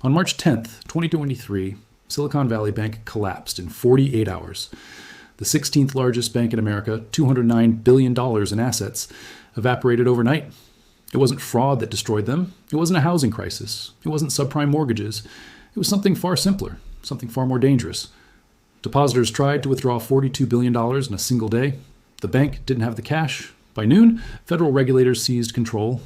On March 10th, 2023, Silicon Valley Bank collapsed in 48 hours. The 16th largest bank in America, $209 billion in assets, evaporated overnight. It wasn't fraud that destroyed them. It wasn't a housing crisis. It wasn't subprime mortgages. It was something far simpler, something far more dangerous. Depositors tried to withdraw $42 billion in a single day. The bank didn't have the cash. By noon, federal regulators seized control.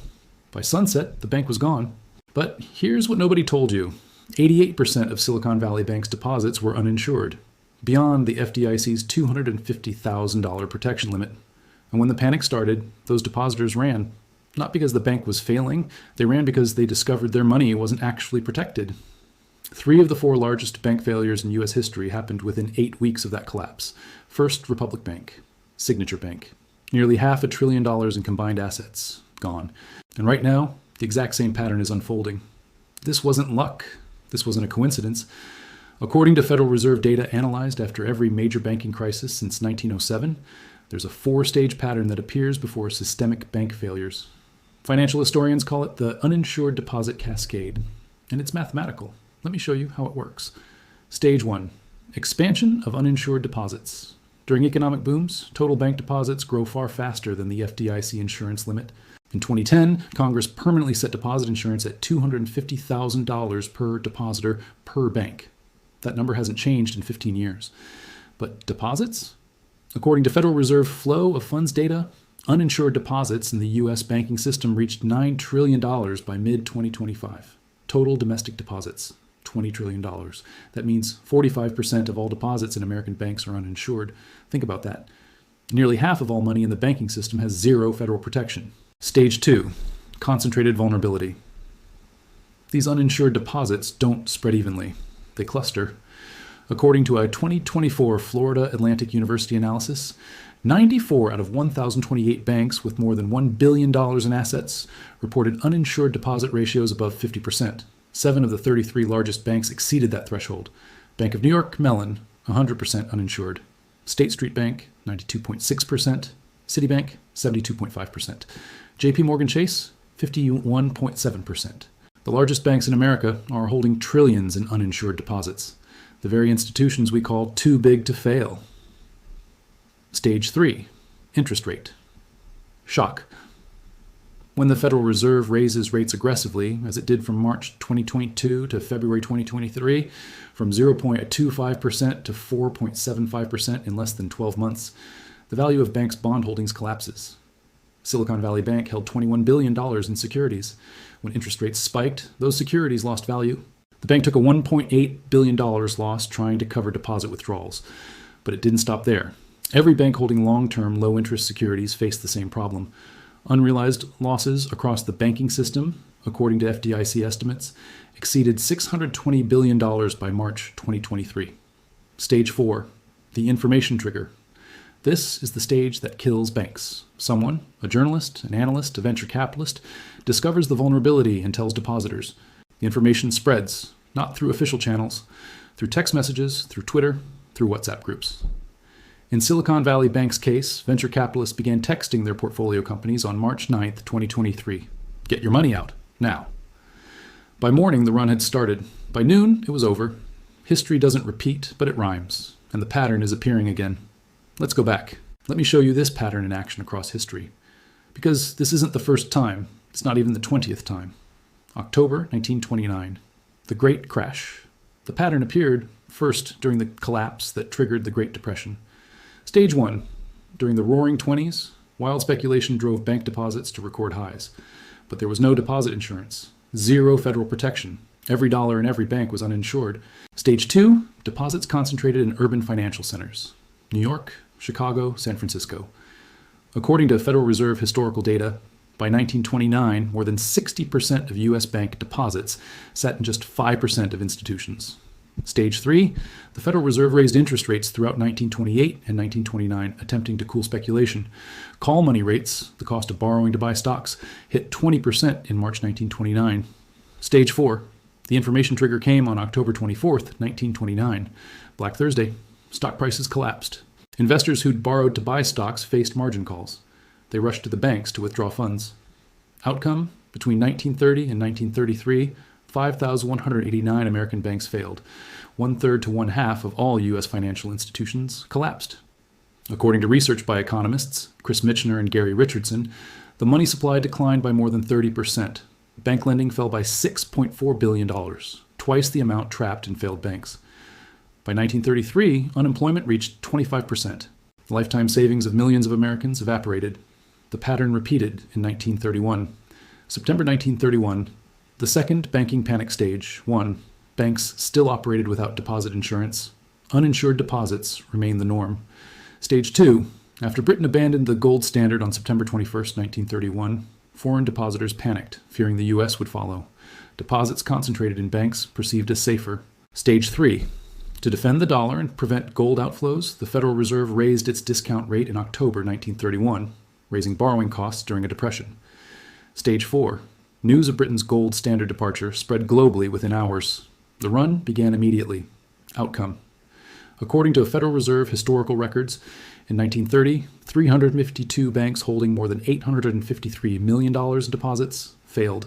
By sunset, the bank was gone. But here's what nobody told you. 88% of Silicon Valley Bank's deposits were uninsured, beyond the FDIC's $250,000 protection limit. And when the panic started, those depositors ran. Not because the bank was failing, they ran because they discovered their money wasn't actually protected. 3 of the 4 largest bank failures in U.S. history happened within 8 weeks of that collapse. First, Republic Bank, Signature Bank. Nearly $500 billion in combined assets, gone. And right now, the exact same pattern is unfolding. This wasn't luck. This wasn't a coincidence. According to Federal Reserve data analyzed after every major banking crisis since 1907, there's a 4-stage pattern that appears before systemic bank failures. Financial historians call it the Uninsured Deposit Cascade, and it's mathematical. Let me show you how it works. Stage 1, expansion of uninsured deposits. During economic booms, total bank deposits grow far faster than the FDIC insurance limit. In 2010, Congress permanently set deposit insurance at $250,000 per depositor per bank. That number hasn't changed in 15 years. But deposits? According to Federal Reserve flow of funds data, uninsured deposits in the U.S. banking system reached $9 trillion by mid-2025. Total domestic deposits, $20 trillion. That means 45% of all deposits in American banks are uninsured. Think about that. Nearly half of all money in the banking system has zero federal protection. Stage 2, concentrated vulnerability. These uninsured deposits don't spread evenly. They cluster. According to a 2024 Florida Atlantic University analysis, 94 out of 1,028 banks with more than $1 billion in assets reported uninsured deposit ratios above 50%. 7 of the 33 largest banks exceeded that threshold. Bank of New York, Mellon, 100% uninsured. State Street Bank, 92.6%. Citibank, 72.5%. JP Morgan Chase, 51.7%. The largest banks in America are holding trillions in uninsured deposits, the very institutions we call too big to fail. Stage 3, interest rate. Shock. When the Federal Reserve raises rates aggressively, as it did from March 2022 to February 2023, from 0.25% to 4.75% in less than 12 months, the value of banks' bond holdings collapses. Silicon Valley Bank held $21 billion in securities. When interest rates spiked, those securities lost value. The bank took a $1.8 billion loss trying to cover deposit withdrawals, but it didn't stop there. Every bank holding long-term, low-interest securities faced the same problem. Unrealized losses across the banking system, according to FDIC estimates, exceeded $620 billion by March 2023. Stage 4, the information trigger. This is the stage that kills banks. Someone, a journalist, an analyst, a venture capitalist, discovers the vulnerability and tells depositors. The information spreads, not through official channels, through text messages, through Twitter, through WhatsApp groups. In Silicon Valley Bank's case, venture capitalists began texting their portfolio companies on March 9, 2023. Get your money out, now. By morning, the run had started. By noon, it was over. History doesn't repeat, but it rhymes, and the pattern is appearing again. Let's go back. Let me show you this pattern in action across history. Because this isn't the first time. It's not even the 20th time. October 1929. The Great Crash. The pattern appeared first during the collapse that triggered the Great Depression. Stage 1. During the Roaring '20s, wild speculation drove bank deposits to record highs. But there was no deposit insurance. Zero federal protection. Every dollar in every bank was uninsured. Stage 2. Deposits concentrated in urban financial centers. New York, Chicago, San Francisco. According to Federal Reserve historical data, by 1929, more than 60% of U.S. bank deposits sat in just 5% of institutions. Stage 3, the Federal Reserve raised interest rates throughout 1928 and 1929, attempting to cool speculation. Call money rates, the cost of borrowing to buy stocks, hit 20% in March 1929. Stage 4, the information trigger came on October 24th, 1929. Black Thursday. Stock prices collapsed. Investors who'd borrowed to buy stocks faced margin calls. They rushed to the banks to withdraw funds. Outcome, between 1930 and 1933, 5,189 American banks failed. 1/3 to 1/2 of all U.S. financial institutions collapsed. According to research by economists Chris Michener and Gary Richardson, the money supply declined by more than 30%. Bank lending fell by $6.4 billion, twice the amount trapped in failed banks. By 1933, unemployment reached 25%. The lifetime savings of millions of Americans evaporated. The pattern repeated in 1931. September 1931, the second banking panic stage won. Banks still operated without deposit insurance. Uninsured deposits remained the norm. Stage 2, after Britain abandoned the gold standard on September 21, 1931, foreign depositors panicked, fearing the U.S. would follow. Deposits concentrated in banks perceived as safer. Stage 3, to defend the dollar and prevent gold outflows, the Federal Reserve raised its discount rate in October 1931, raising borrowing costs during a depression. Stage 4, news of Britain's gold standard departure spread globally within hours. The run began immediately. Outcome. According to Federal Reserve historical records, in 1930, 352 banks holding more than $853 million in deposits failed.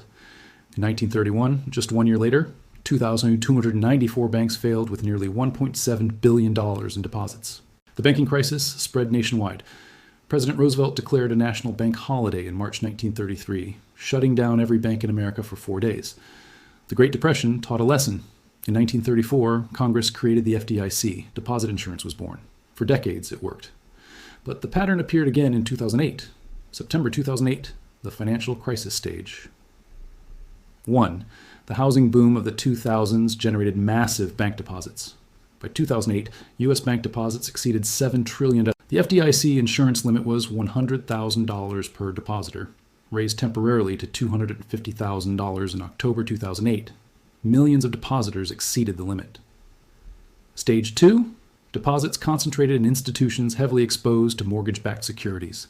In 1931, just 1 year later, 2,294 banks failed with nearly $1.7 billion in deposits. The banking crisis spread nationwide. President Roosevelt declared a national bank holiday in March 1933, shutting down every bank in America for 4 days. The Great Depression taught a lesson. In 1934, Congress created the FDIC. Deposit insurance was born. For decades, it worked. But the pattern appeared again in 2008. September 2008, the financial crisis stage. 1. The housing boom of the 2000s generated massive bank deposits. By 2008, U.S. bank deposits exceeded $7 trillion. The FDIC insurance limit was $100,000 per depositor, raised temporarily to $250,000 in October 2008. Millions of depositors exceeded the limit. Stage 2, deposits concentrated in institutions heavily exposed to mortgage-backed securities.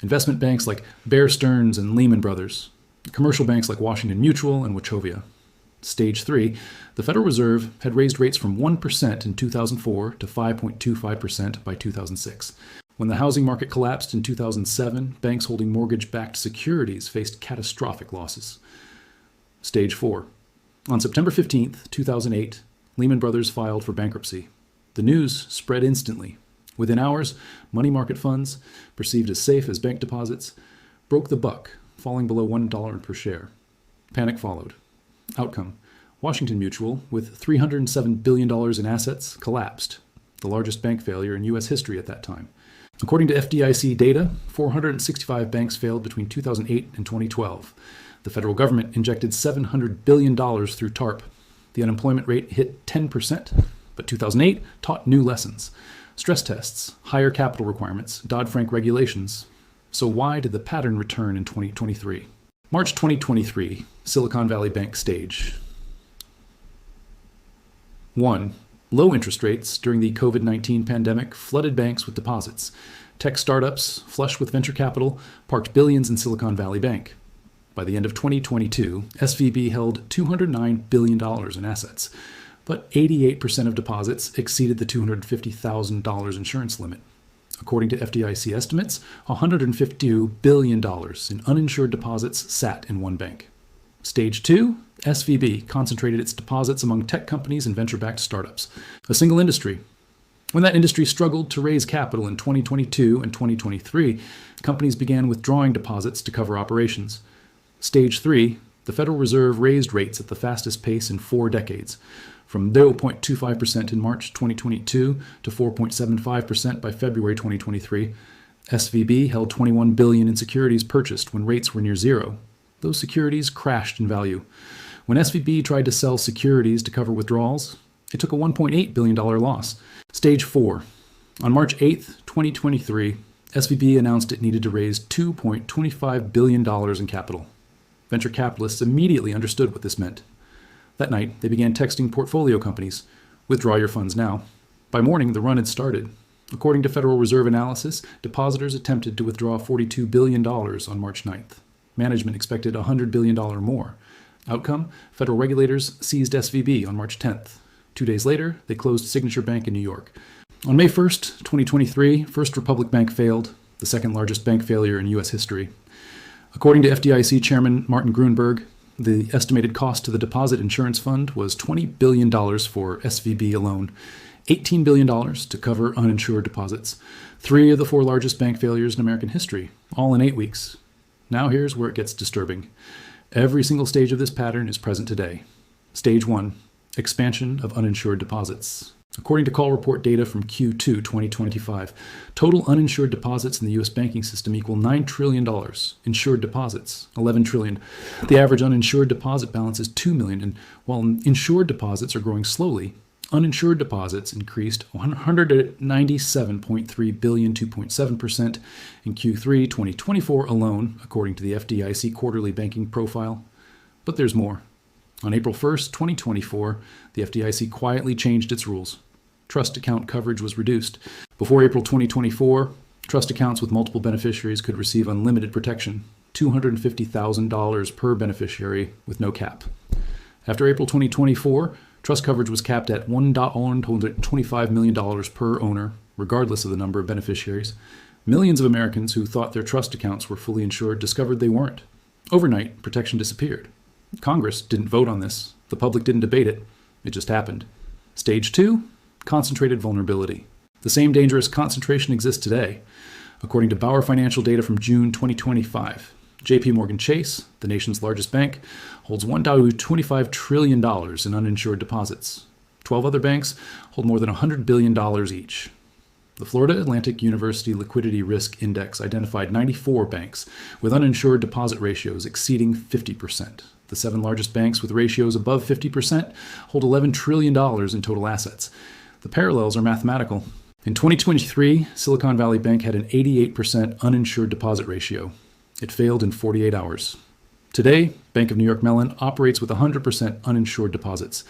Investment banks like Bear Stearns and Lehman Brothers. Commercial banks like Washington Mutual and Wachovia. Stage 3, the Federal Reserve had raised rates from 1% in 2004 to 5.25% by 2006. When the housing market collapsed in 2007, banks holding mortgage-backed securities faced catastrophic losses. Stage 4. On September 15, 2008, Lehman Brothers filed for bankruptcy. The news spread instantly. Within hours, money market funds, perceived as safe as bank deposits, broke the buck, falling below $1 per share. Panic followed. Outcome. Washington Mutual, with $307 billion in assets, collapsed, the largest bank failure in U.S. history at that time. According to FDIC data, 465 banks failed between 2008 and 2012. The federal government injected $700 billion through TARP. The unemployment rate hit 10%, but 2008 taught new lessons. Stress tests, higher capital requirements, Dodd-Frank regulations. So why did the pattern return in 2023? March 2023, Silicon Valley Bank stage. 1. Low interest rates during the COVID-19 pandemic flooded banks with deposits. Tech startups, flush with venture capital, parked billions in Silicon Valley Bank. By the end of 2022, SVB held $209 billion in assets, but 88% of deposits exceeded the $250,000 insurance limit. According to FDIC estimates, $152 billion in uninsured deposits sat in one bank. Stage 2, SVB concentrated its deposits among tech companies and venture-backed startups, a single industry. When that industry struggled to raise capital in 2022 and 2023, companies began withdrawing deposits to cover operations. Stage 3, the Federal Reserve raised rates at the fastest pace in 4 decades, from 0.25% in March 2022 to 4.75% by February 2023. SVB held $21 billion in securities purchased when rates were near zero. Those securities crashed in value. When SVB tried to sell securities to cover withdrawals, it took a $1.8 billion loss. Stage 4. On March 8, 2023, SVB announced it needed to raise $2.25 billion in capital. Venture capitalists immediately understood what this meant. That night, they began texting portfolio companies, "Withdraw your funds now." By morning, the run had started. According to Federal Reserve analysis, depositors attempted to withdraw $42 billion on March 9th. Management expected $100 billion more. Outcome, federal regulators seized SVB on March 10th. 2 days later, they closed Signature Bank in New York. On May 1st, 2023, First Republic Bank failed, the second largest bank failure in U.S. history. According to FDIC Chairman Martin Gruenberg, The estimated cost to the Deposit Insurance Fund was $20 billion for SVB alone, $18 billion to cover uninsured deposits, 3 of the 4 largest bank failures in American history, all in 8 weeks. Now here's where it gets disturbing. Every single stage of this pattern is present today. Stage 1, expansion of uninsured deposits. According to call report data from Q2 2025, total uninsured deposits in the U.S. banking system equal $9 trillion. Insured deposits, $11 trillion. The average uninsured deposit balance is $2 million, and while insured deposits are growing slowly, uninsured deposits increased $197.3 billion, 2.7% in Q3 2024 alone, according to the FDIC quarterly banking profile. But there's more. On April 1st, 2024, the FDIC quietly changed its rules. Trust account coverage was reduced. Before April 2024, trust accounts with multiple beneficiaries could receive unlimited protection, $250,000 per beneficiary with no cap. After April 2024, trust coverage was capped at $125 million per owner, regardless of the number of beneficiaries. Millions of Americans who thought their trust accounts were fully insured discovered they weren't. Overnight, protection disappeared. Congress didn't vote on this. The public didn't debate it. It just happened. Stage 2, concentrated vulnerability. The same dangerous concentration exists today. According to Bauer Financial data from June 2025, J.P. Morgan Chase, the nation's largest bank, holds $1.25 trillion in uninsured deposits. 12 other banks hold more than $100 billion each. The Florida Atlantic University Liquidity Risk Index identified 94 banks with uninsured deposit ratios exceeding 50%. The 7 largest banks with ratios above 50% hold $11 trillion in total assets. The parallels are mathematical. In 2023, Silicon Valley Bank had an 88% uninsured deposit ratio. It failed in 48 hours. Today, Bank of New York Mellon operates with 100% uninsured deposits.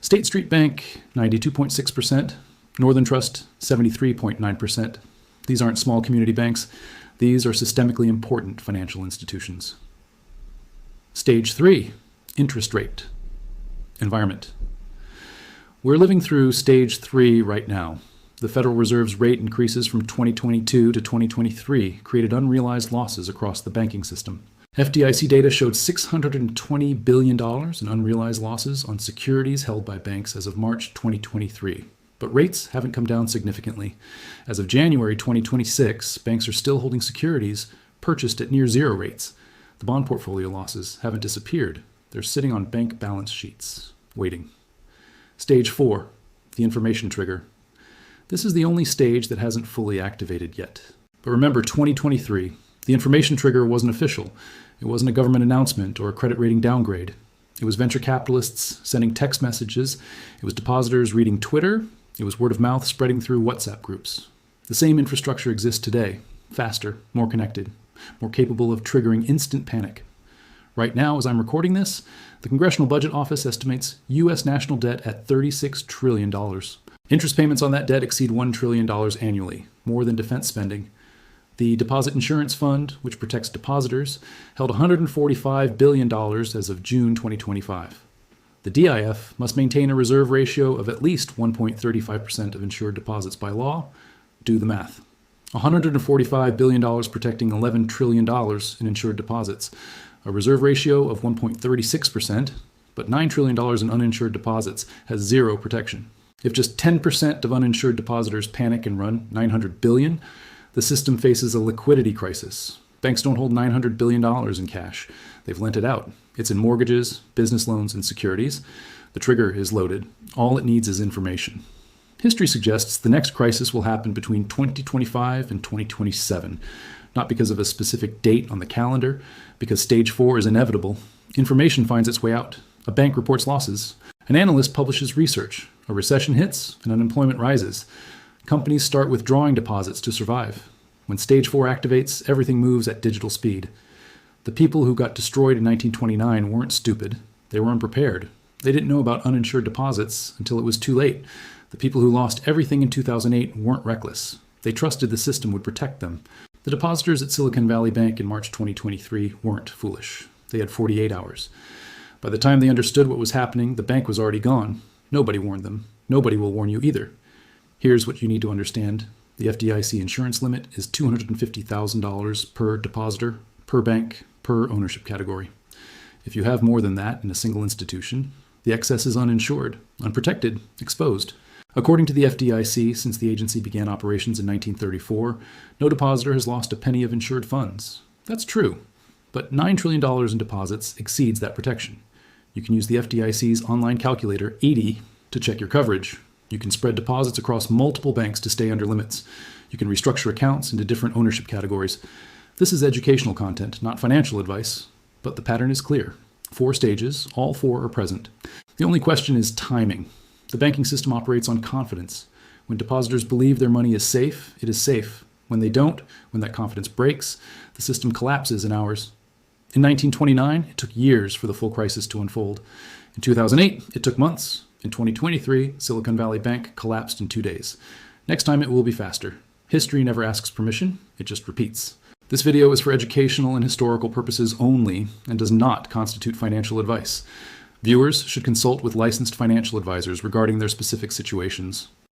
State Street Bank, 92.6%. Northern Trust, 73.9%. These aren't small community banks. These are systemically important financial institutions. Stage 3, interest rate. Environment. We're living through Stage 3 right now. The Federal Reserve's rate increases from 2022 to 2023 created unrealized losses across the banking system. FDIC data showed $620 billion in unrealized losses on securities held by banks as of March 2023. But rates haven't come down significantly. As of January 2026, banks are still holding securities purchased at near zero rates. The bond portfolio losses haven't disappeared. They're sitting on bank balance sheets, waiting. Stage 4, the information trigger. This is the only stage that hasn't fully activated yet. But remember, 2023, the information trigger wasn't official. It wasn't a government announcement or a credit rating downgrade. It was venture capitalists sending text messages. It was depositors reading Twitter. It was word of mouth spreading through WhatsApp groups. The same infrastructure exists today, faster, more connected, more capable of triggering instant panic. Right now, as I'm recording this, the Congressional Budget Office estimates U.S. national debt at $36 trillion. Interest payments on that debt exceed $1 trillion annually, more than defense spending. The Deposit Insurance Fund, which protects depositors, held $145 billion as of June 2025. The DIF must maintain a reserve ratio of at least 1.35% of insured deposits by law. Do the math. $145 billion protecting $11 trillion in insured deposits. A reserve ratio of 1.36%, but $9 trillion in uninsured deposits has zero protection. If just 10% of uninsured depositors panic and run $900 billion, the system faces a liquidity crisis. Banks don't hold $900 billion in cash. They've lent it out. It's in mortgages, business loans, and securities. The trigger is loaded. All it needs is information. History suggests the next crisis will happen between 2025 and 2027, not because of a specific date on the calendar, because Stage 4 is inevitable. Information finds its way out. A bank reports losses. An analyst publishes research. A recession hits and unemployment rises. Companies start withdrawing deposits to survive. When Stage 4 activates, everything moves at digital speed. The people who got destroyed in 1929 weren't stupid. They were unprepared. They didn't know about uninsured deposits until it was too late. The people who lost everything in 2008 weren't reckless. They trusted the system would protect them. The depositors at Silicon Valley Bank in March 2023 weren't foolish. They had 48 hours. By the time they understood what was happening, the bank was already gone. Nobody warned them. Nobody will warn you either. Here's what you need to understand. The FDIC insurance limit is $250,000 per depositor, per bank, per ownership category. If you have more than that in a single institution, the excess is uninsured, unprotected, exposed. According to the FDIC, since the agency began operations in 1934, no depositor has lost a penny of insured funds. That's true, but $9 trillion in deposits exceeds that protection. You can use the FDIC's online calculator, 80, to check your coverage. You can spread deposits across multiple banks to stay under limits. You can restructure accounts into different ownership categories. This is educational content, not financial advice, but the pattern is clear. 4 stages, all 4 are present. The only question is timing. The banking system operates on confidence. When depositors believe their money is safe, it is safe. When they don't, when that confidence breaks, the system collapses in hours. In 1929, it took years for the full crisis to unfold. In 2008, it took months. In 2023, Silicon Valley Bank collapsed in 2 days. Next time it will be faster. History never asks permission, it just repeats. This video is for educational and historical purposes only and does not constitute financial advice. Viewers should consult with licensed financial advisors regarding their specific situations.